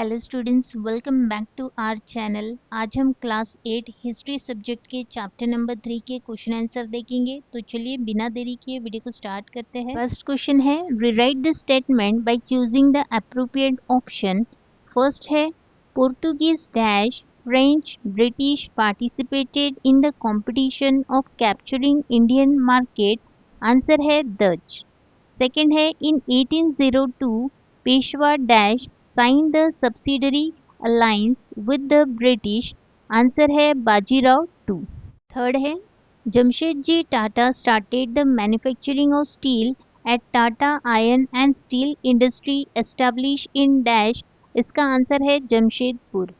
Hello students, welcome back to our channel. आज हम class 8 history subject के chapter number 3 के क्वेश्चन आंसर देखेंगे। तो चलिए बिना देरी किए वीडियो को स्टार्ट करते हैं। फर्स्ट क्वेश्चन है, rewrite the statement by choosing the appropriate option. First है, Portuguese dash French British participated in the competition of capturing Indian market. Answer है डच। सेकेंड है, in 1802 Peshwa dash signed the subsidiary alliance with the British। Answer है Bajirao two. Third है, Jamsetji Tata started the manufacturing of steel at Tata Iron and Steel Industry established in dash। इसका answer है Jamshedpur.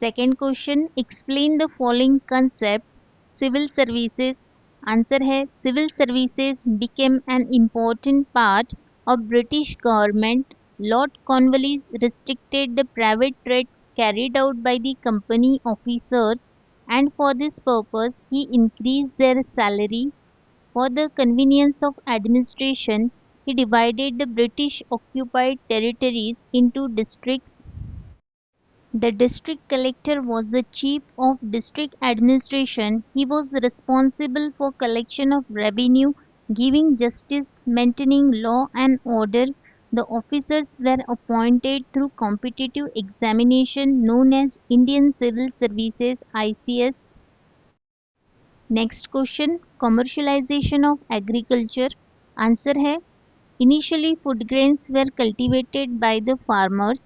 Second question, explain the following concepts। Civil services. Answer है civil services became an important part of British government। Lord Cornwallis restricted the private trade carried out by the company officers, and for this purpose he increased their salary. For the convenience of administration, he divided the British occupied territories into districts. The district collector was the chief of district administration. He was responsible for collection of revenue, giving justice, maintaining law and order. The officers were appointed through competitive examination known as Indian Civil Services (ICS). Next question, commercialization of agriculture. Answer है, initially food grains were cultivated by the farmers.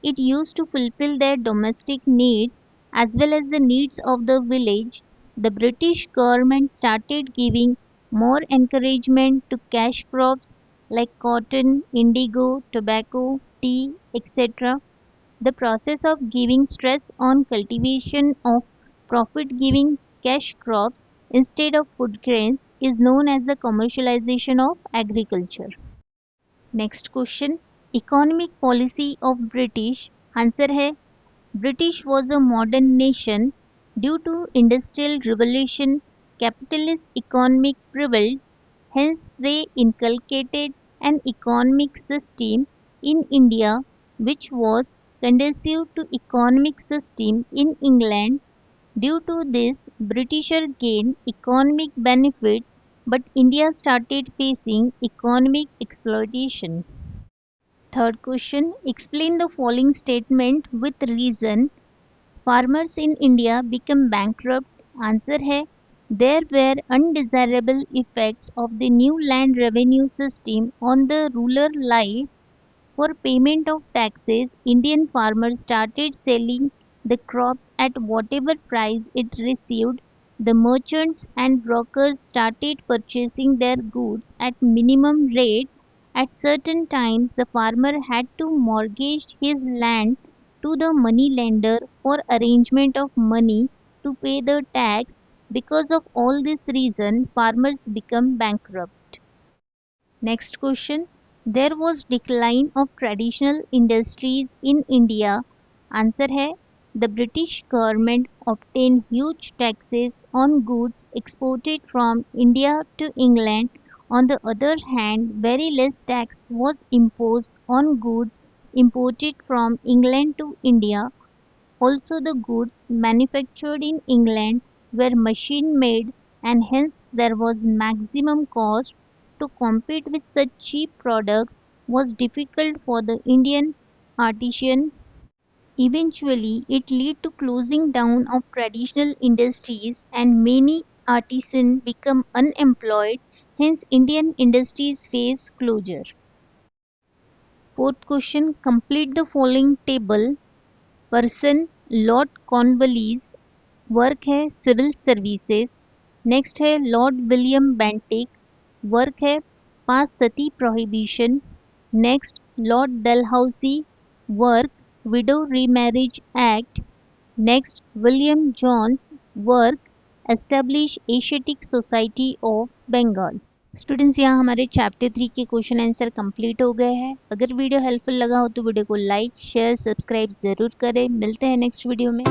It used to fulfill their domestic needs as well as the needs of the village. The British government started giving more encouragement to cash crops like cotton, indigo, tobacco, tea, etc. The process of giving stress on cultivation of profit-giving cash crops instead of food grains is known as the commercialization of agriculture. Next question, economic policy of British. Answer है, British was a modern nation. Due to industrial revolution capitalist economic prevailed, hence they inculcated an economic system in India which was conducive to economic system in England. Due to this, Britishers gained economic benefits, but India started facing economic exploitation. Third question, explain the following statement with reason. Farmers in India became bankrupt. Answer है, there were undesirable effects of the new land revenue system on the rural life. For payment of taxes, Indian farmers started selling the crops at whatever price it received. The merchants and brokers started purchasing their goods at minimum rate. At certain times, the farmer had to mortgage his land to the money lender for arrangement of money to pay the tax. Because of all this reason, farmers become bankrupt. Next question, there was decline of traditional industries in India. Answer है, the British government obtained huge taxes on goods exported from India to England. On the other hand, very less tax was imposed on goods imported from England to India. Also, the goods manufactured in England were machine made, and hence there was maximum cost. To compete with such cheap products was difficult for the Indian artisan. Eventually, it led to closing down of traditional industries and many artisans become unemployed. Hence, Indian industries face closure. Fourth question, complete the following table. Person, Lord Cornwallis. Work है civil services. Next है Lord William Bentinck. Work है pass sati prohibition. Next Lord Dalhousie. Work widow remarriage act. Next William Jones. Work establish Asiatic Society of Bengal. Students, यहाँ हमारे chapter 3 के question answer complete हो गए हैं। अगर वीडियो हेल्पफुल लगा हो तो वीडियो को लाइक शेयर सब्सक्राइब ज़रूर करें। मिलते हैं नेक्स्ट वीडियो में।